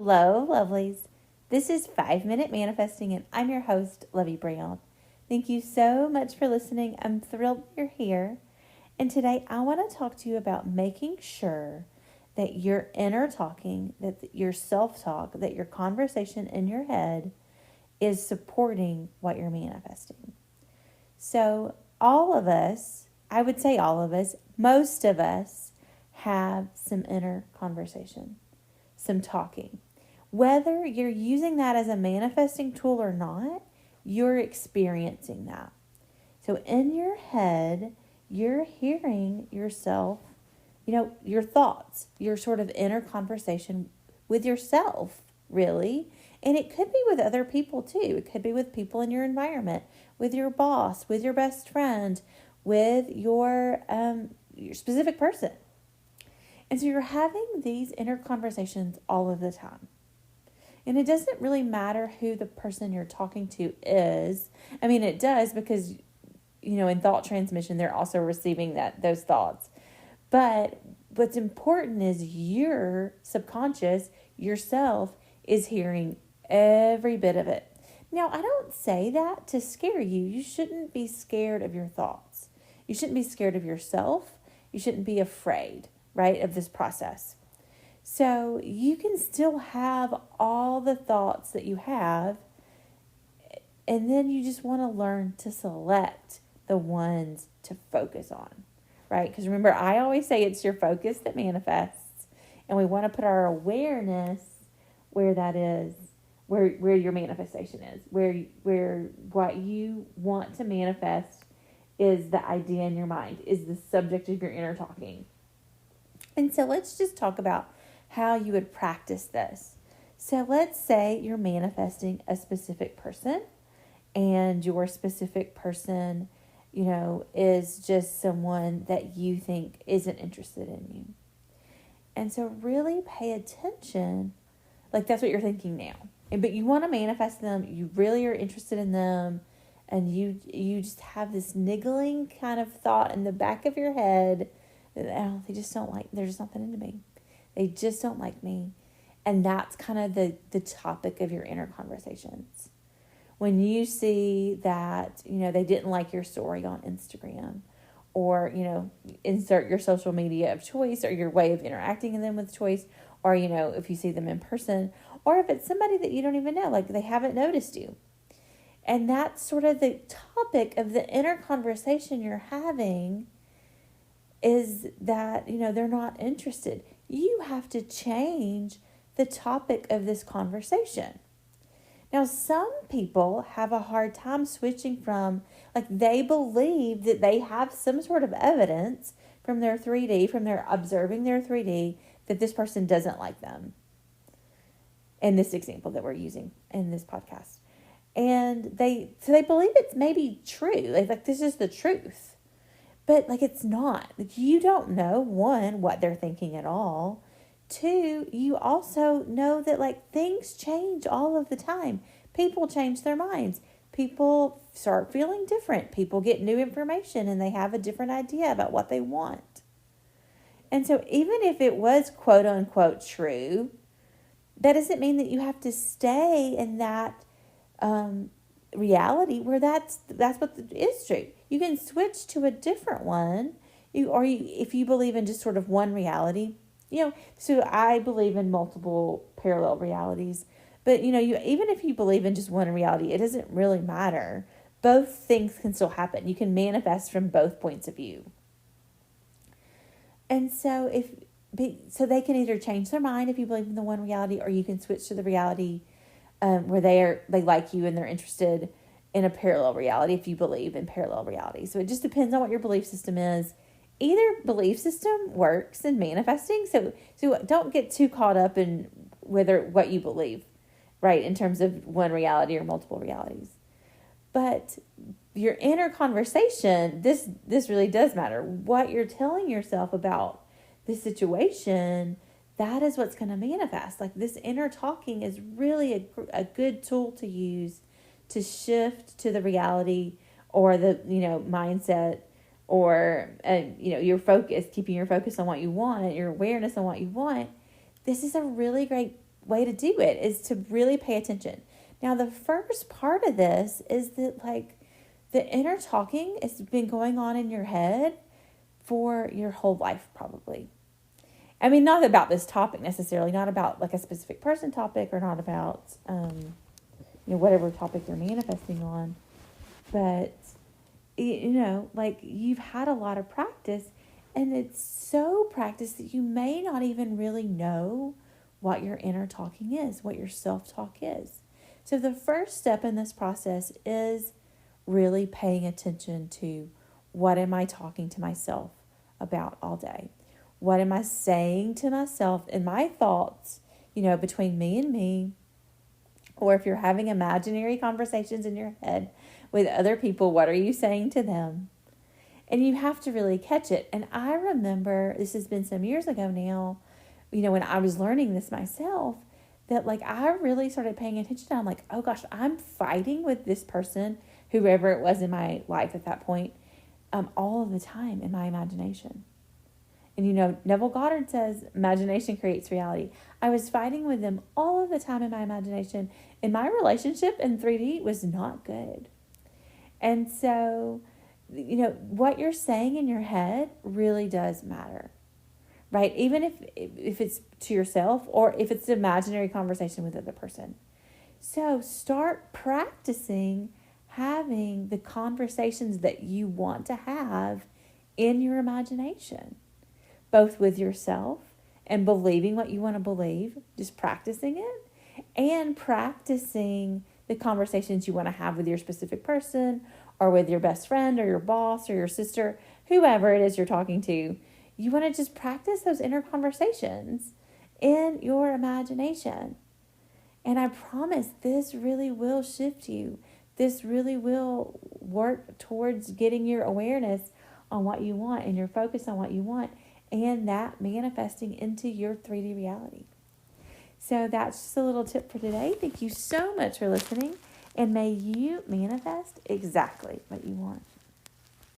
Hello, lovelies. This is 5 Minute Manifesting, and I'm your host, Lovey Brown. Thank you so much for listening. I'm thrilled you're here. And today I want to talk to you about making sure that your inner talking, that your self-talk, that your conversation in your head is supporting what you're manifesting. So all of us, I would say all of us, most of us have some inner conversation, some talking. Whether you're using that as a manifesting tool or not, you're experiencing that. So in your head, you're hearing yourself, your thoughts, your sort of inner conversation with yourself, really. And it could be with other people too. It could be with people in your environment, with your boss, with your best friend, with your specific person. And so you're having these inner conversations all of the time. And it doesn't really matter who the person you're talking to is. I mean, it does because, in thought transmission, they're also receiving those thoughts. But what's important is your subconscious, yourself, is hearing every bit of it. Now, I don't say that to scare you. You shouldn't be scared of your thoughts. You shouldn't be scared of yourself. You shouldn't be afraid, right, of this process. So you can still have all the thoughts that you have, and then you just want to learn to select the ones to focus on, right? Because remember, I always say it's your focus that manifests, and we want to put our awareness where that is, where your manifestation is, where what you want to manifest is the idea in your mind, is the subject of your inner talking. And so let's just talk about how you would practice this. So let's say you're manifesting a specific person, and your specific person, is just someone that you think isn't interested in you. And so really pay attention, like that's what you're thinking now. But you want to manifest them, you really are interested in them, and you just have this niggling kind of thought in the back of your head that, they just don't like, they're just not that into me. They just don't like me. And that's kind of the topic of your inner conversations. When you see that, they didn't like your story on Instagram, or, insert your social media of choice, or your way of interacting with them with choice, or, if you see them in person, or if it's somebody that you don't even know, like they haven't noticed you. And that's sort of the topic of the inner conversation you're having, is that, they're not interested. You have to change the topic of this conversation. Now, some people have a hard time switching from, they believe that they have some sort of evidence from their 3D, from their observing their 3D, that this person doesn't like them. In this example that we're using in this podcast. And they believe it's maybe true. Like this is the truth. But it's not. You don't know, one, what they're thinking at all. Two, you also know that things change all of the time. People change their minds. People start feeling different. People get new information and they have a different idea about what they want. And so even if it was quote unquote true, that doesn't mean that you have to stay in that reality where that's what is true. You can switch to a different one, if you believe in just sort of one reality. So I believe in multiple parallel realities, but even if you believe in just one reality, it doesn't really matter. Both things can still happen. You can manifest from both points of view. And so so they can either change their mind if you believe in the one reality, or you can switch to the reality where they like you and they're interested in a parallel reality if you believe in parallel reality. So it just depends on what your belief system is. Either belief system works in manifesting. So don't get too caught up in what you believe, right, in terms of one reality or multiple realities. But your inner conversation, this really does matter. What you're telling yourself about the situation, that is what's going to manifest. This inner talking is really a good tool to use to shift to the reality, or the mindset, or your focus, keeping your focus on what you want, your awareness on what you want. This is a really great way to do it is to really pay attention. Now, the first part of this is that, like, the inner talking has been going on in your head for your whole life, probably. I mean, not about this topic necessarily, not about like a specific person topic, or not about, whatever topic you're manifesting on. But, like, you've had a lot of practice, and it's so practiced that you may not even really know what your inner talking is, what your self-talk is. So the first step in this process is really paying attention to, what am I talking to myself about all day? What am I saying to myself in my thoughts, between me and me? Or if you're having imaginary conversations in your head with other people, what are you saying to them? And you have to really catch it. And I remember, this has been some years ago now, when I was learning this myself, that like I really started paying attention. I'm like, oh gosh, I'm fighting with this person, whoever it was in my life at that point, all of the time in my imagination. And Neville Goddard says, imagination creates reality. I was fighting with them all of the time in my imagination, and my relationship in 3D was not good. And so, what you're saying in your head really does matter, right? Even if it's to yourself, or if it's an imaginary conversation with another person. So start practicing having the conversations that you want to have in your imagination, both with yourself and believing what you want to believe, just practicing it, and practicing the conversations you want to have with your specific person, or with your best friend, or your boss, or your sister, whoever it is you're talking to. You want to just practice those inner conversations in your imagination. And I promise this really will shift you. This really will work towards getting your awareness on what you want, and your focus on what you want, and that manifesting into your 3D reality. So that's just a little tip for today. Thank you so much for listening, and may you manifest exactly what you want.